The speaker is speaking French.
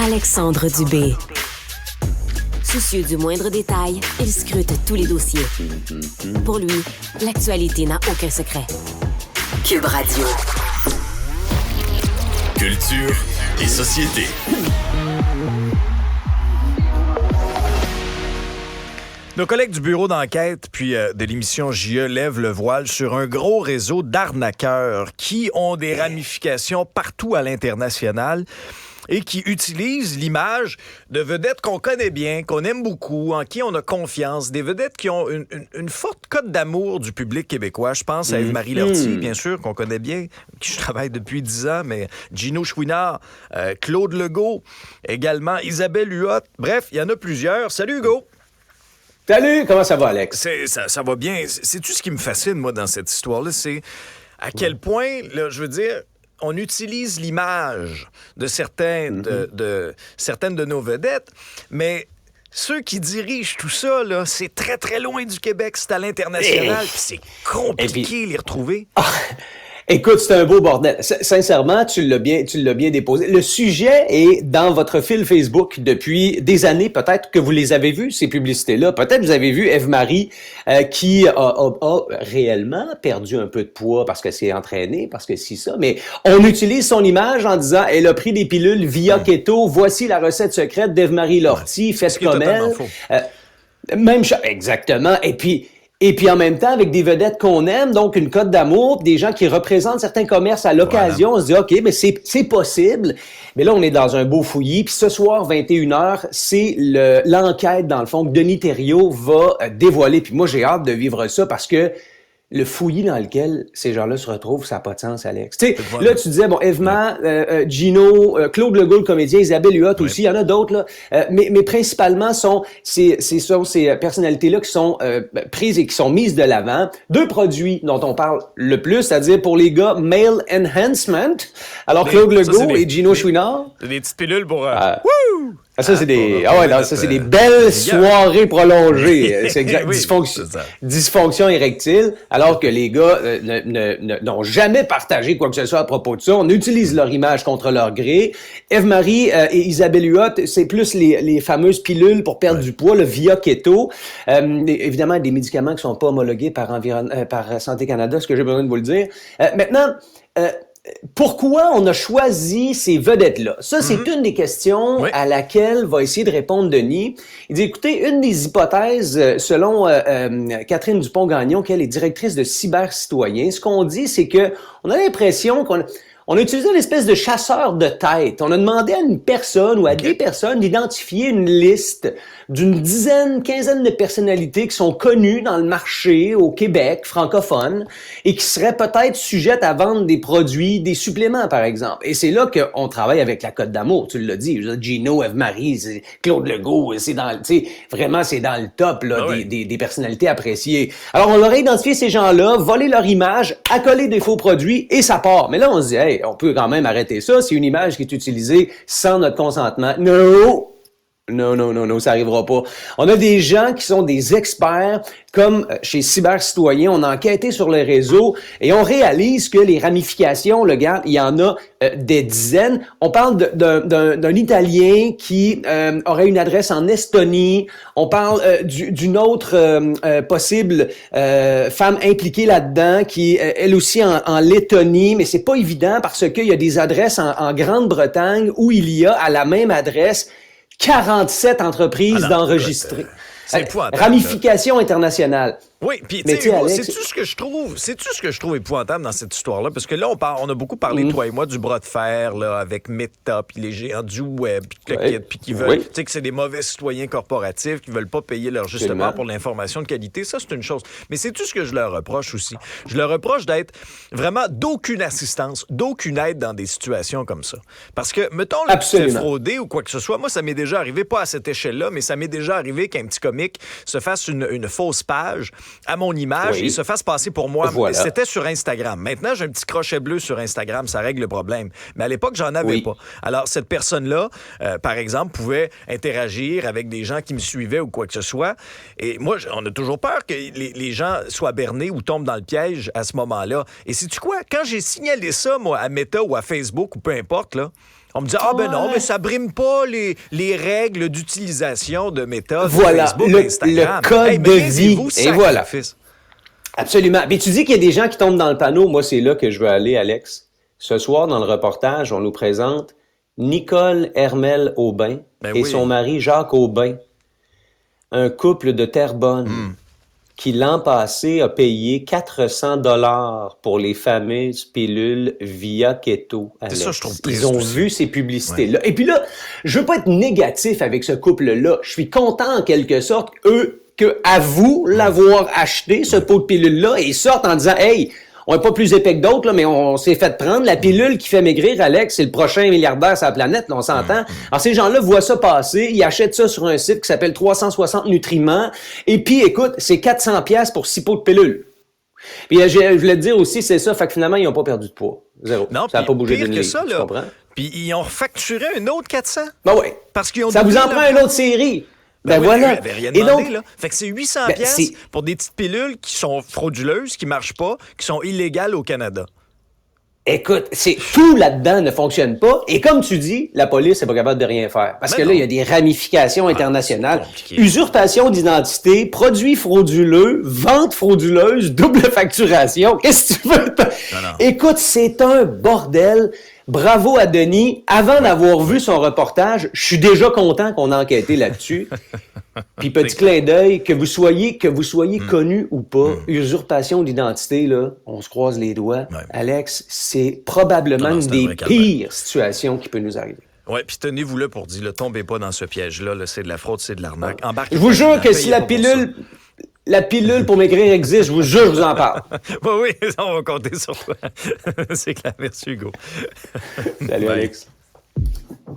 Alexandre Dubé. Soucieux du moindre détail, il scrute tous les dossiers. Pour lui, l'actualité n'a aucun secret. Cube Radio. Culture et société. Nos collègues du bureau d'enquête puis de l'émission JE lèvent le voile sur un gros réseau d'arnaqueurs qui ont des ramifications partout à l'international et qui utilisent l'image de vedettes qu'on connaît bien, qu'on aime beaucoup, en qui on a confiance, des vedettes qui ont une forte cote d'amour du public québécois. Je pense à Eve-Marie Lortie, bien sûr, qu'on connaît bien, qui je travaille depuis 10 ans, mais Gino Chouinard, Claude Legault, également Isabelle Huot. Bref, il y en a plusieurs. Salut Hugo! Salut, comment ça va, Alex? Ça va bien. C'est-tu ce qui me fascine, moi, dans cette histoire-là? C'est à quel point, là, je veux dire, on utilise l'image de certaines de nos vedettes, mais ceux qui dirigent tout ça, là, c'est très, très loin du Québec, c'est à l'international, puis c'est compliqué les retrouver. Écoute, c'est un beau bordel. Sincèrement, tu l'as bien déposé. Le sujet est dans votre fil Facebook depuis des années. Peut-être que vous les avez vus, ces publicités-là. Peut-être que vous avez vu Eve-Marie qui a réellement perdu un peu de poids parce que c'est entraîné, parce que c'est ça. Mais on utilise son image en disant, elle a pris des pilules via keto. Voici la recette secrète d'Eve-Marie Lortie. Faites comme elle. Même chose. Exactement. Et puis en même temps, avec des vedettes qu'on aime, donc une cote d'amour, des gens qui représentent certains commerces à l'occasion, on se dit, OK, mais c'est possible. Mais là, on est dans un beau fouillis. Puis ce soir, 21h, c'est l'enquête, dans le fond, que Denis Thériault va dévoiler. Puis moi, j'ai hâte de vivre ça parce que le fouillis dans lequel ces gens-là se retrouvent, ça n'a pas de sens, Alex. Tu sais, là, tu disais, bon, Eve-Marie, Gino, Claude Legault, le comédien, Isabelle Huot aussi, il y en a d'autres, là. Mais principalement, ces personnalités-là qui sont prises et qui sont mises de l'avant. Deux produits dont on parle le plus, c'est-à-dire pour les gars, Male Enhancement. Alors, Claude Legault et Gino Chouinard. Des petites pilules pour... Wouh! Ça, c'est des belles soirées prolongées. C'est exact. Dysfonction érectile, alors que les gars n'ont jamais partagé quoi que ce soit à propos de ça. On utilise leur image contre leur gré. Eve-Marie et Isabelle Huot, c'est plus les fameuses pilules pour perdre du poids, le via keto. Évidemment, des médicaments qui sont pas homologués par Santé Canada, ce que j'ai besoin de vous le dire. Maintenant, pourquoi on a choisi ces vedettes-là? Ça, c'est une des questions à laquelle va essayer de répondre Denis. Il dit, écoutez, une des hypothèses, selon Catherine Dupont-Gagnon, qui elle est directrice de Cybercitoyens, ce qu'on dit, c'est que on a l'impression qu'on a utilisé une espèce de chasseur de tête. On a demandé à une personne ou à des personnes d'identifier une liste d'une quinzaine de personnalités qui sont connues dans le marché au Québec francophone et qui seraient peut-être sujettes à vendre des produits, des suppléments, par exemple. Et c'est là qu'on travaille avec la cote d'amour, tu l'as dit. Gino, Eve-Marie, Claude Legault, c'est dans le top là, des personnalités appréciées. Alors, on leur a identifié ces gens-là, volé leur image, accolé des faux produits et ça part. Mais là, on se dit, hey, on peut quand même arrêter ça. C'est une image qui est utilisée sans notre consentement. Non, ça arrivera pas. On a des gens qui sont des experts, comme chez Cybercitoyens, on a enquêté sur les réseaux et on réalise que les ramifications, regarde, il y en a des dizaines. On parle d'un Italien qui aurait une adresse en Estonie. On parle d'une autre possible femme impliquée là-dedans qui elle aussi en Lettonie, mais c'est pas évident parce qu'il y a des adresses en Grande-Bretagne où il y a à la même adresse 47 entreprises d'enregistrer. C'est épouvantable. Ramification internationale. Oui, puis tu sais, c'est-tu ce que je trouve épouvantable dans cette histoire-là? Parce que là, on a beaucoup parlé, toi et moi, du bras de fer là, avec Meta, puis les géants du web, puis qui veulent, tu sais, que c'est des mauvais citoyens corporatifs qui veulent pas payer leur juste part pour l'information de qualité. Ça, c'est une chose. Mais c'est tout ce que je leur reproche aussi. Je leur reproche d'être vraiment d'aucune assistance, d'aucune aide dans des situations comme ça. Parce que, mettons, le fait frauder ou quoi que ce soit, moi, ça m'est déjà arrivé, pas à cette échelle-là, mais ça m'est déjà arrivé qu'un petit comique se fasse une fausse page à mon image et se fasse passer pour moi. Voilà. C'était sur Instagram. Maintenant, j'ai un petit crochet bleu sur Instagram, ça règle le problème. Mais à l'époque, j'en avais pas. Alors, cette personne-là, par exemple, pouvait interagir avec des gens qui me suivaient ou quoi que ce soit. Et moi, on a toujours peur que les gens soient bernés ou tombent dans le piège à ce moment-là. Et sais-tu quoi? Quand j'ai signalé ça, moi, à Meta ou à Facebook ou peu importe, là, On me dit, non, mais ça brime pas les règles d'utilisation de Meta, voilà, Facebook, Instagram. Le code de vie. Et voilà. Absolument. Mais tu dis qu'il y a des gens qui tombent dans le panneau. Moi, c'est là que je veux aller, Alex. Ce soir, dans le reportage, on nous présente Nicole Hermel-Aubin et son mari Jacques Aubin. Un couple de Terrebonne qui, l'an passé, a payé 400 $ pour les fameuses pilules Via Keto. C'est ça, je trouve triste. Ils ont vu ces publicités-là. Ouais. Et puis là, je veux pas être négatif avec ce couple-là. Je suis content, en quelque sorte, à vous l'avoir acheté, ce pot de pilule-là, et ils sortent en disant « Hey, on n'est pas plus épais que d'autres, là, mais on s'est fait prendre. La pilule qui fait maigrir, Alex, c'est le prochain milliardaire sur la planète, là, on s'entend. » Alors, ces gens-là voient ça passer, ils achètent ça sur un site qui s'appelle 360 Nutriments, et puis, écoute, c'est 400$ pour 6 pots de pilule. Puis, je voulais te dire aussi, c'est ça, fait que finalement, ils n'ont pas perdu de poids. Zéro. Non, ça n'a pas bougé d'une ligne, tu comprends? Puis, ils ont facturé un autre 400. Ben oui. Parce qu'ils ont ça vous en prend une autre série. Ben oui, voilà. Rien demandé, là. Fait que c'est 800$ pour des petites pilules qui sont frauduleuses, qui marchent pas, qui sont illégales au Canada. Écoute, tout là-dedans ne fonctionne pas. Et comme tu dis, la police n'est pas capable de rien faire. Parce que là, il y a des ramifications internationales. Usurpation d'identité, produits frauduleux, vente frauduleuse, double facturation. Qu'est-ce que tu veux? Non. Écoute, c'est un bordel. Bravo à Denis. Avant d'avoir vu son reportage, je suis déjà content qu'on a enquêté là-dessus. Puis petit clin d'œil, que vous soyez connu ou pas, usurpation d'identité, là, on se croise les doigts. Ouais. Alex, c'est probablement une des pires situations qui peut nous arriver. Oui, puis tenez-vous là pour dire, ne tombez pas dans ce piège-là, là, c'est de la fraude, c'est de l'arnaque. Je vous jure que si la pilule pour maigrir existe, je vous jure, je vous en parle. Oui, on va compter sur toi. C'est clair. Merci, Hugo. Salut, Alex.